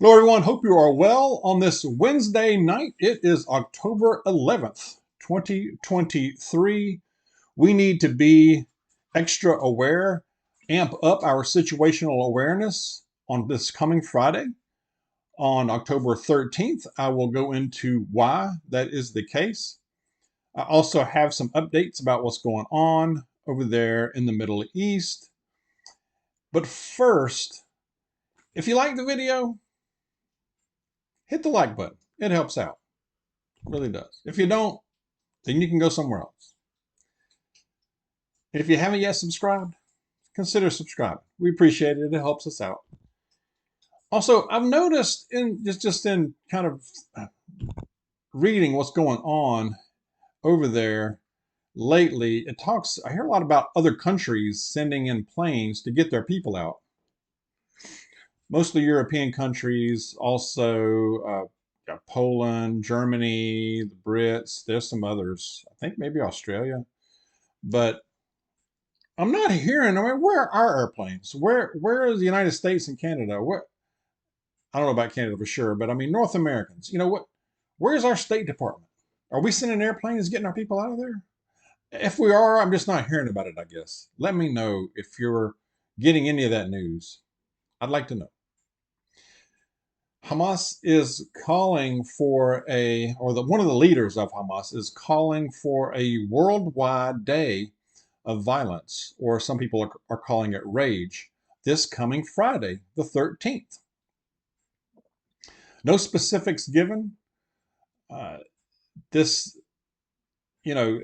Hello, everyone. Hope you are well on this Wednesday night. It is October 11th, 2023. We need to be extra aware, amp up our situational awareness on this coming Friday. On October 13th, I will go into why that is the case. I also have some updates about what's going on over there in the Middle East. But first, if you like the video, hit the like button. It helps out. It really does. If you don't, then you can go somewhere else. And if you haven't yet subscribed, consider subscribing. We appreciate it. It helps us out. Also, I've noticed in just in kind of reading what's going on over there lately, I hear a lot about other countries sending in planes to get their people out. Mostly European countries, also Poland, Germany, the Brits. There's some others. I think maybe Australia. But I'm not hearing. I mean, where are airplanes? Where is the United States and Canada? What I don't know about Canada for sure, but I mean North Americans. You know what? Where's our State Department? Are we sending airplanes getting our people out of there? If we are, I'm just not hearing about it, I guess. Let me know if you're getting any of that news. I'd like to know. Hamas is calling for one of the leaders of Hamas is calling for a worldwide day of violence, or some people are calling it rage, this coming Friday, the 13th. No specifics given. Uh, this, you know,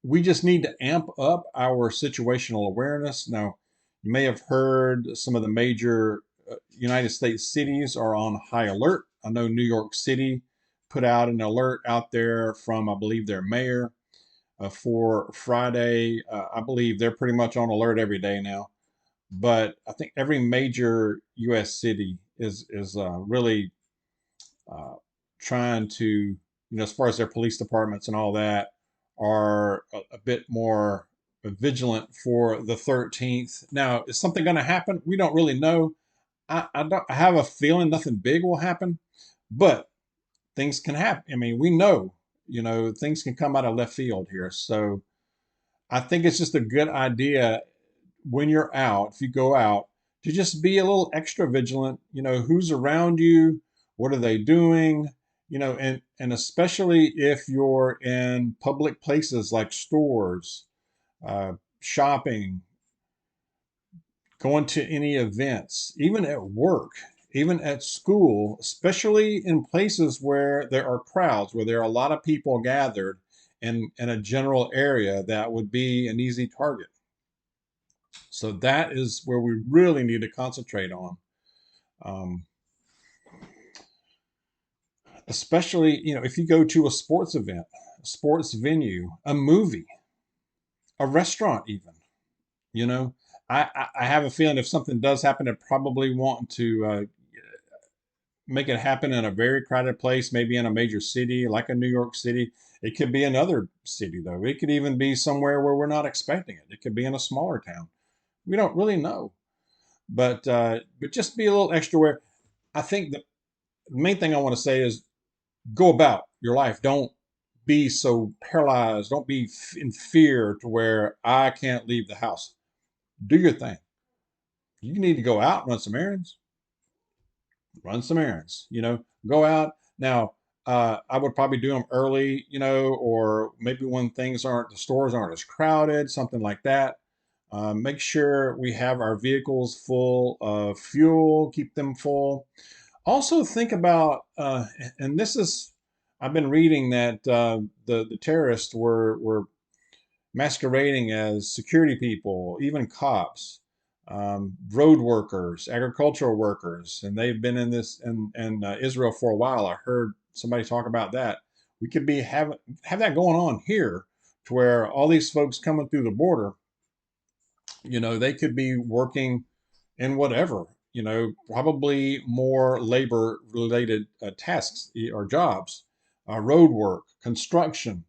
we just need to amp up our situational awareness. Now, you may have heard some of the major United States cities are on high alert. I know New York City put out an alert out there from, I believe, their mayor for Friday. I believe they're pretty much on alert every day now. But I think every major U.S. city is really uh, trying to, as far as their police departments and all that, are a bit more vigilant for the 13th. Now, is something going to happen? We don't really know. I have a feeling nothing big will happen, but things can happen. I mean, we know, things can come out of left field here. So I think it's just a good idea when you're out, if you go out, to just be a little extra vigilant. Who's around you, what are they doing, and especially if you're in public places like stores, shopping, going to any events, even at work, even at school, especially in places where there are crowds, where there are a lot of people gathered in a general area that would be an easy target. So that is where we really need to concentrate on. Um, Especially, if you go to a sports event, a sports venue, a movie, a restaurant, even, you know, I have a feeling if something does happen, I probably want to make it happen in a very crowded place, maybe in a major city like a New York City. It could be another city, though. It could even be somewhere where we're not expecting it. It could be in a smaller town. We don't really know. But just be a little extra aware. I think the main thing I want to say is go about your life. Don't be so paralyzed. Don't be in fear to where I can't leave the house. Do your thing. You need to go out, run some errands, run some errands, go out. Now, I would probably do them early, or maybe when the stores aren't as crowded, something like that. Make sure we have our vehicles full of fuel, keep them full. Also think about, and this is, I've been reading that the terrorists were masquerading as security people, even cops, road workers, agricultural workers, and they've been in Israel for a while. I heard somebody talk about that. We could have that going on here, to where all these folks coming through the border, they could be working in whatever, probably more labor related tasks or jobs, road work, construction,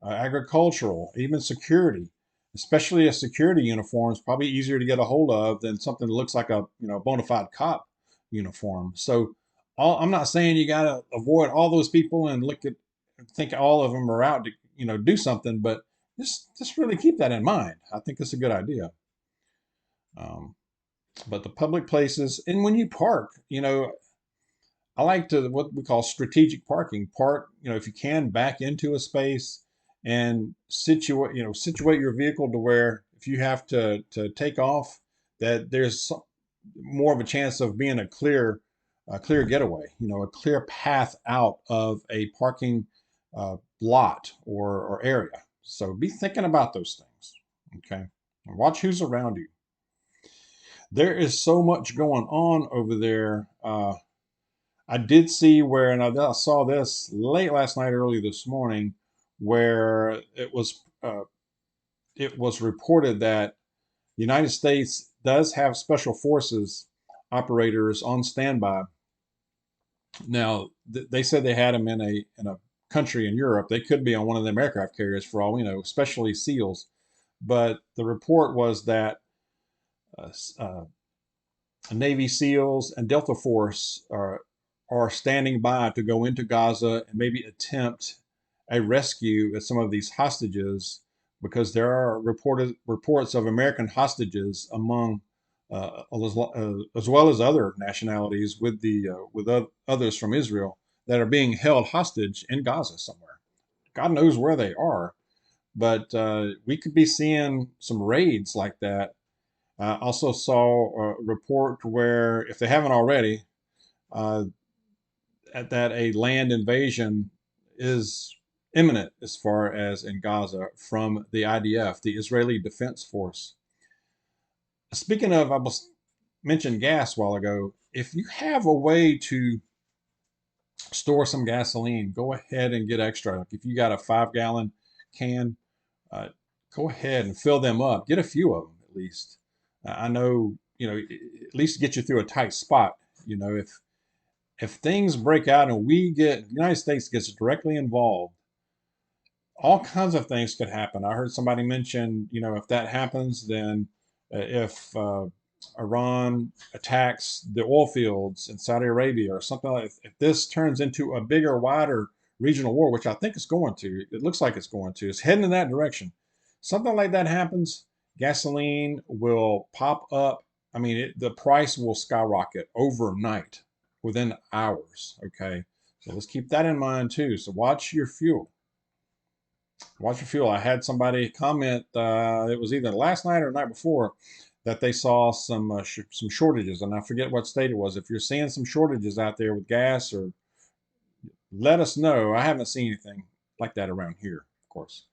agricultural, even security. Especially a security uniform is probably easier to get a hold of than something that looks like a bona fide cop uniform. So I'm not saying you got to avoid all those people and think all of them are out to, do something, but just really keep that in mind. I think it's a good idea. Um, but the public places, and when you park, I like to what we call strategic parking. Park, if you can, back into a space and situate your vehicle to where if you have to take off, that there's more of a chance of being a clear getaway. A clear path out of a parking lot or area. So be thinking about those things. Okay, and watch who's around you. There is so much going on over there. I did see where, and I saw this late last night, early this morning, where it was reported that the United States does have special forces operators on standby. Now, they said they had them in a country in Europe. They could be on one of them aircraft carriers for all we know, especially SEALs. But the report was that uh, Navy SEALs and Delta Force are standing by to go into Gaza and maybe attempt a rescue of some of these hostages, because there are reports of American hostages among as well as other nationalities with others from Israel that are being held hostage in Gaza somewhere. God knows where they are, but we could be seeing some raids like that. I also saw a report where, if they haven't already, uh, that a land invasion is imminent as far as in Gaza from the IDF, the Israeli Defense Force. Speaking of, I was mentioned gas a while ago. If you have a way to store some gasoline, go ahead and get extra. Like if you got a 5 gallon can, uh, go ahead and fill them up. Get a few of them at least. I know, at least get you through a tight spot. If things break out and the United States gets directly involved, all kinds of things could happen. I heard somebody mention, if that happens, then if Iran attacks the oil fields in Saudi Arabia or something like, if this turns into a bigger, wider regional war, which I think it's going to, it looks like it's going to, it's heading in that direction. Something like that happens, gasoline will pop up. I mean, the price will skyrocket overnight within hours. Okay. So let's keep that in mind too. So watch your fuel. Watch your fuel. I had somebody comment. It was either last night or the night before that they saw some shortages, and I forget what state it was. If you're seeing some shortages out there with gas, or let us know. I haven't seen anything like that around here, of course.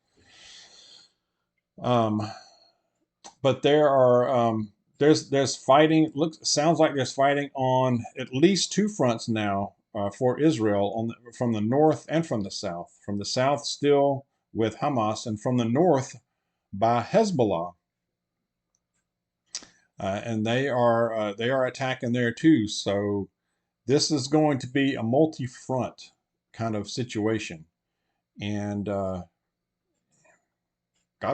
Um, but there's fighting. Sounds like there's fighting on at least two fronts now for Israel from the north and from the south. From the south, still with Hamas, and from the north by Hezbollah, and they are attacking there too. So this is going to be a multi-front kind of situation, and God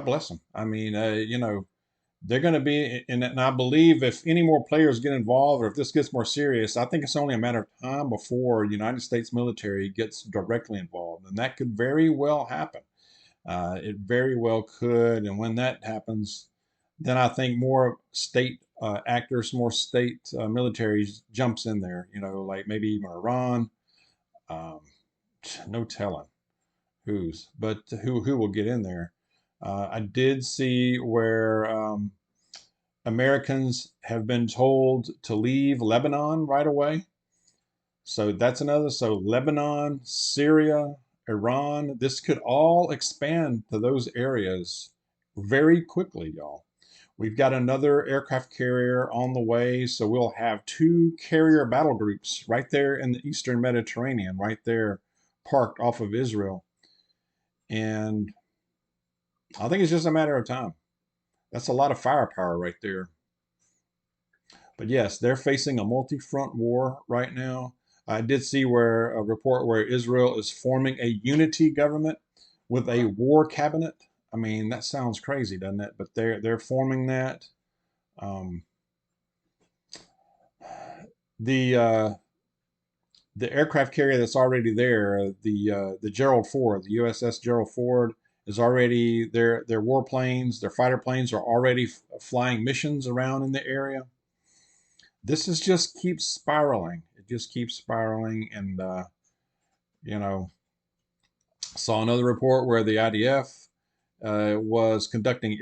bless them. I mean, they're going to be, and I believe if any more players get involved, or if this gets more serious, I think it's only a matter of time before United States military gets directly involved, and that could very well happen. It very well could, and when that happens, then I think more state actors, more state militaries jumps in there. Like maybe even Iran. Um, no telling but who will get in there. I did see where Americans have been told to leave Lebanon right away. So that's another. So Lebanon, Syria, Iran, this could all expand to those areas very quickly, y'all. We've got another aircraft carrier on the way, so we'll have two carrier battle groups right there in the Eastern Mediterranean, right there parked off of Israel. And I think it's just a matter of time. That's a lot of firepower right there. But yes, they're facing a multi-front war right now. I did see where a report where Israel is forming a unity government with a war cabinet. I mean, that sounds crazy, doesn't it? But they're forming that. Um, the the aircraft carrier that's already there, the Gerald Ford, the USS Gerald Ford, is already there. Their warplanes, their fighter planes are already flying missions around in the area. This is just keeps spiraling. It just keeps spiraling, and you know, saw another report where the IDF was conducting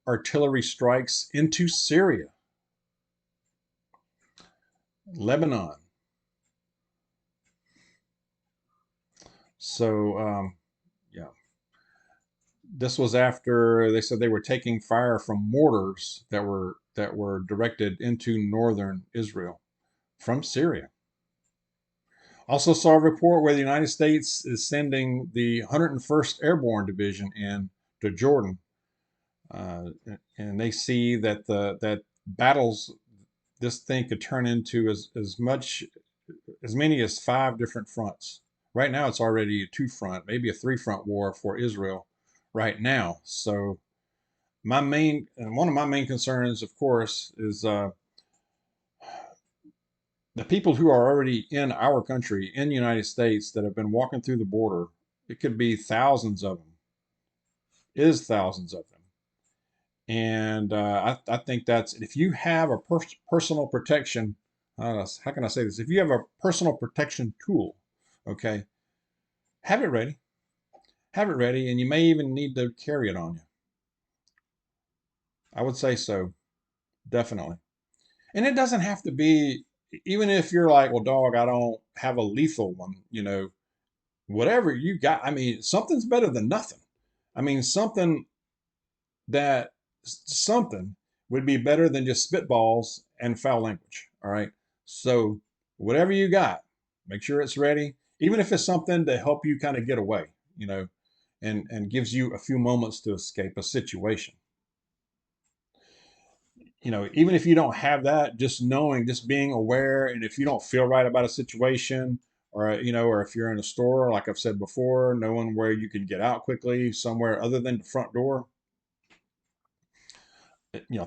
artillery strikes into Syria, Lebanon. So yeah, this was after they said they were taking fire from mortars that were directed into northern Israel from Syria. Also saw a report where the United States is sending the 101st Airborne Division in to Jordan, uh, and they see that that battles, this thing could turn into as many as 5 different fronts. Right now, it's already a 2 front, maybe a 3 front war for Israel right now. So one of my main concerns, of course, is the people who are already in our country, in the United States, that have been walking through the border. It could be thousands of them, is thousands of them. And I think that's, if you have a personal protection, how can I say this? If you have a personal protection tool, okay, have it ready. Have it ready, and you may even need to carry it on you. I would say so, definitely. And it doesn't have to be, even if you're like, well, dog, I don't have a lethal one, whatever you got. I mean, something's better than nothing. I mean, that something would be better than just spitballs and foul language. All right. So whatever you got, make sure it's ready, even if it's something to help you kind of get away, and gives you a few moments to escape a situation. Even if you don't have that, just knowing, just being aware, and if you don't feel right about a situation, or if you're in a store, like I've said before, knowing where you can get out quickly somewhere other than the front door.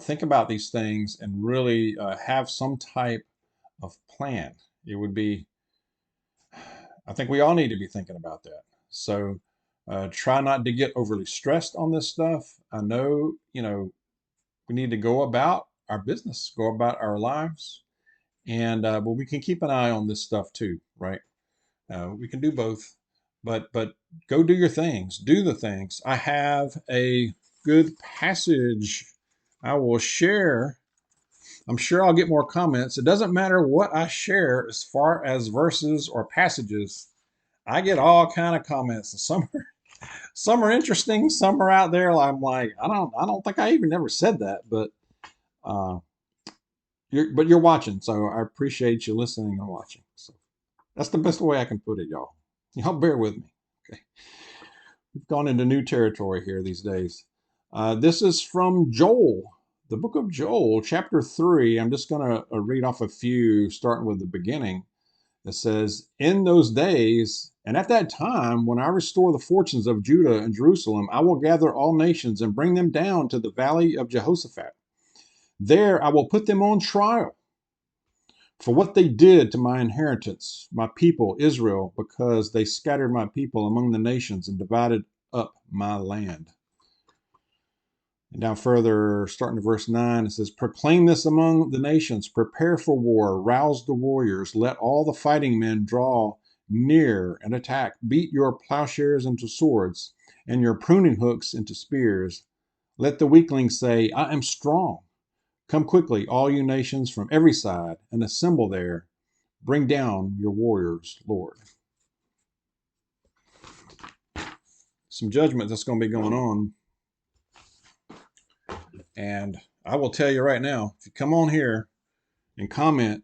Think about these things and really have some type of plan. It would be, I think we all need to be thinking about that. So try not to get overly stressed on this stuff. I know, we need to go about our business, go about our lives, and but we can keep an eye on this stuff too, right? We can do both, but go do your things, do the things. I have a good passage I will share. I'm sure I'll get more comments. It doesn't matter what I share as far as verses or passages. I get all kind of comments. Some are interesting, some are out there. I'm like, I don't think I even never said that, but uh, you're watching, so I appreciate you listening and watching. So that's the best way I can put it, y'all. Y'all bear with me. Okay, we've gone into new territory here these days. This is from Joel, the book of Joel, chapter 3. I'm just going to read off a few, starting with the beginning. It says, "In those days, and at that time, when I restore the fortunes of Judah and Jerusalem, I will gather all nations and bring them down to the valley of Jehoshaphat. There I will put them on trial for what they did to my inheritance, my people Israel, because they scattered my people among the nations and divided up my land." And down further, starting to verse 9, it says, "Proclaim this among the nations, prepare for war, rouse the warriors, let all the fighting men draw near and attack. Beat your plowshares into swords, and your pruning hooks into spears. Let the weaklings say, I am strong. Come quickly, all you nations from every side, and assemble there. Bring down your warriors, Lord." Some judgment that's going to be going on. And I will tell you right now, if you come on here and comment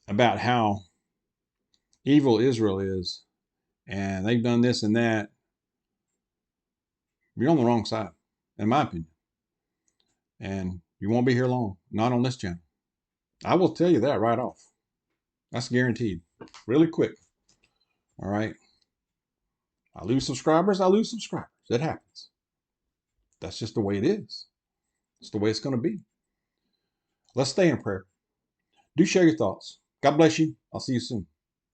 about how evil Israel is, and they've done this and that, you're on the wrong side, in my opinion. And you won't be here long, not on this channel. I will tell you that right off. That's guaranteed. Really quick. All right. I lose subscribers. It happens. That's just the way it is. It's the way it's going to be. Let's stay in prayer. Do share your thoughts. God bless you. I'll see you soon.